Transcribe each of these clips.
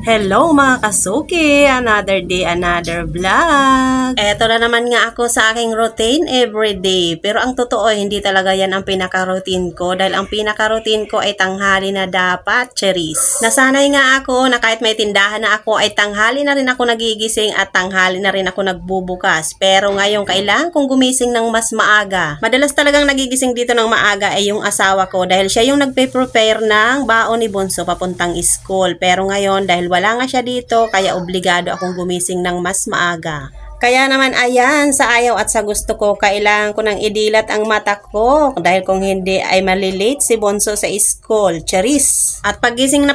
Hello mga kasuki! Another day, another vlog! Eto na naman nga ako sa aking routine everyday. Pero ang totoo, hindi talaga yan ang pinaka-routine ko. Dahil ang pinaka-routine ko ay tanghali na dapat, cherries. Nasanay nga ako na kahit may tindahan na ako ay tanghali na rin ako nagigising at tanghali na rin ako nagbubukas. Pero ngayon kailangan kong gumising ng mas maaga. Madalas talagang nagigising dito ng maaga ay yung asawa ko dahil siya yung nagpe-prepare ng baon ni Bunso papuntang school. Pero ngayon dahil wala nga siya dito, kaya obligado akong gumising ng mas maaga. Kaya naman ayan, sa ayaw at sa gusto ko, kailangan ko nang idilat ang mata ko. Dahil kung hindi ay malilate si Bonso sa school. Charis! At paggising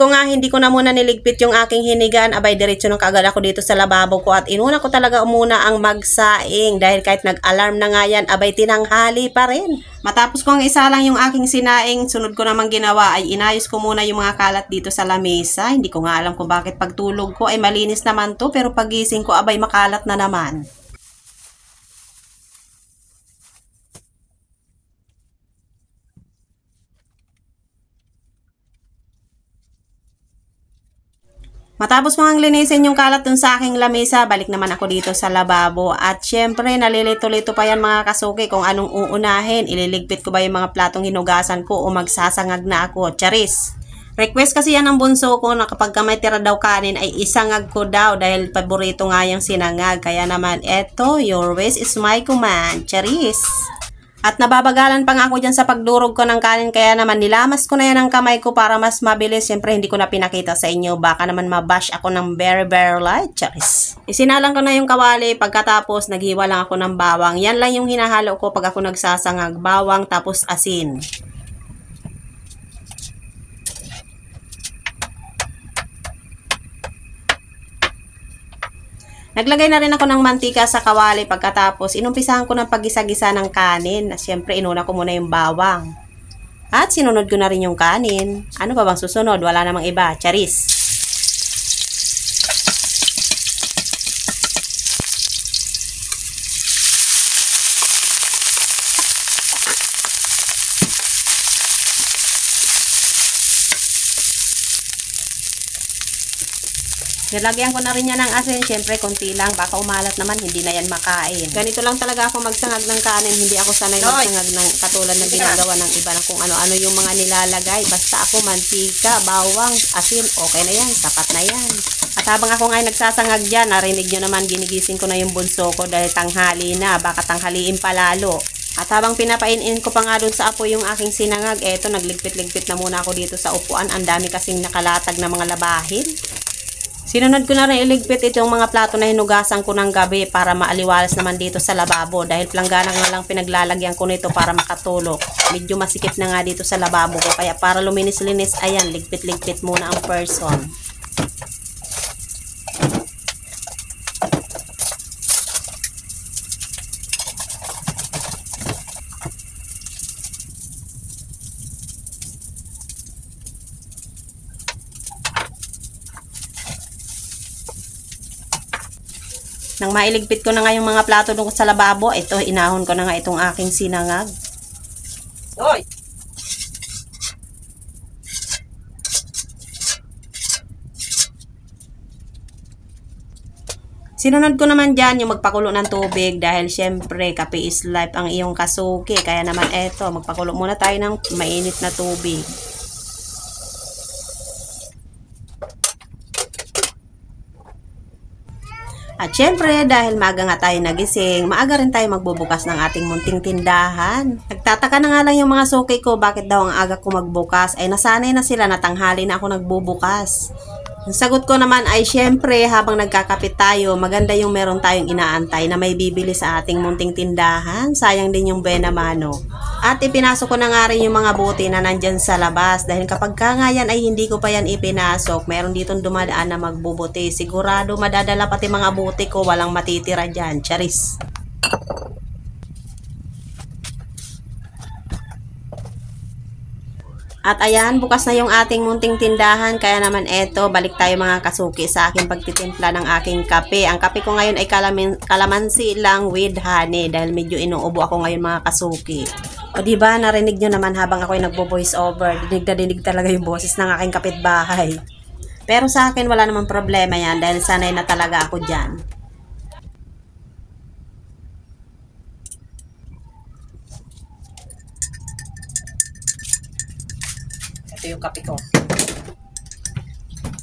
ko nga, hindi ko na muna niligpit yung aking hinigaan. Abay, diretso nang kaagad ako dito sa lababo ko. At inuna ko talaga muna ang magsaing. Dahil kahit nag-alarm na nga yan, abay tinanghali pa rin. Matapos kong isa lang yung aking sinaing, sunod ko namang ginawa ay inayos ko muna yung mga kalat dito sa lamesa. Hindi ko nga alam kung bakit pagtulog ko ay malinis naman to, pero pagising ko abay makalat na naman. Matapos ko ang linisin yung kalat dun sa aking lamesa, balik naman ako dito sa lababo. At syempre, nalilito-lito pa yan mga kasuki kung anong uunahin. Ililigpit ko ba yung mga platong hinugasan ko o magsasangag na ako? Charis! Request kasi yan ng bunso ko na kapag may tira daw kanin ay isangag ko daw dahil paborito nga yung sinangag. Kaya naman, eto, your wish is my command. Charis! At nababagalan pa nga ako dyan sa pagdurog ko ng kanin, kaya naman nilamas ko na yan ang kamay ko para mas mabilis. Siyempre hindi ko na pinakita sa inyo, baka naman mabash ako ng very light. Charis! Isinalang ko na yung kawali, pagkatapos naghiwa lang ako ng bawang. Yan lang yung hinahalo ko pag ako nagsasangag, bawang tapos asin. Naglagay na rin ako ng mantika sa kawali pagkatapos inumpisahan ko ng paggisa-gisa ng kanin. Siyempre inuna ko muna yung bawang. At sinunod ko na rin yung kanin. Ano ba bang susunod? Wala namang iba. Charis! Nilagyan ko na rin yan ng asin. Siyempre, konti lang. Baka umalat naman, hindi na yan makain. Ganito lang talaga ako magsangag ng kanin. Hindi ako sanay magsangag ng katulad ng ginagawa ng iba na kung ano-ano yung mga nilalagay. Basta ako, mantika, bawang, asin, okay na yan. Sapat na yan. At habang ako ngayon nagsasangag dyan, narinig nyo naman, ginigising ko na yung bunso ko dahil tanghali na. Baka tanghaliin palalo. At habang pinapainin ko pa nga dun sa apo yung aking sinangag, eto, nagligpit-ligpit na muna ako dito sa upuan. Ang dami kasing nakalatag na mga labahin. Sinunod ko na rin iligpit itong mga plato na hinugasan ko ng gabi para maaliwalas naman dito sa lababo. Dahil planggana nga lang pinaglalagyan ko nito para makatulog. Medyo masikip na nga dito sa lababo ko. Kaya para luminis-linis, ayan, ligpit-ligpit muna ang person. Nang mailigpit ko na nga yung mga plato doon sa lababo, ito, inahon ko na nga itong aking sinangag. Hoy! Sinunod ko naman dyan yung magpakulo ng tubig dahil syempre kape is life ang iyong kasuki. Kaya naman eto, magpakulo muna tayo ng mainit na tubig. At syempre, dahil maaga nga tayo nagising, maaga rin tayo magbubukas ng ating munting tindahan. Nagtataka na nga lang yung mga suki ko, bakit daw ang aga ko magbukas? Ay nasanay na sila na tanghali na ako nagbubukas. Ang sagot ko naman ay syempre, habang nagkakapit tayo, maganda yung meron tayong inaantay na may bibili sa ating munting tindahan. Sayang din yung buena mano. At ipinasok ko na nga rin yung mga buti na nandyan sa labas. Dahil kapag ka nga yan ay hindi ko pa yan ipinasok, meron ditong dumadaan na magbubuti. Sigurado madadala pati mga buti ko, walang matitira dyan. Charis! At ayan, bukas na yung ating munting tindahan. Kaya naman eto, balik tayo mga kasuki sa aking pagtitimpla ng aking kape. Ang kape ko ngayon ay kalamansi lang with honey. Dahil medyo inuubo ako ngayon mga kasuki. O diba, narinig nyo naman habang ako'y nagbo-voice over. Dinig na dinig talaga yung boses ng aking kapitbahay. Pero sa akin wala namang problema yan dahil sanay na talaga ako dyan. Ito yung kape ko.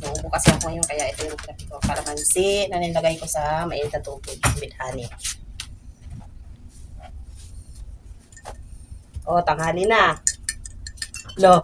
Naubo kasi ako ngayon kaya ito yung kape ko. Kalamansi na nilagay ko sa mainit na tubig with honey. Oh, tanghali na. Lo,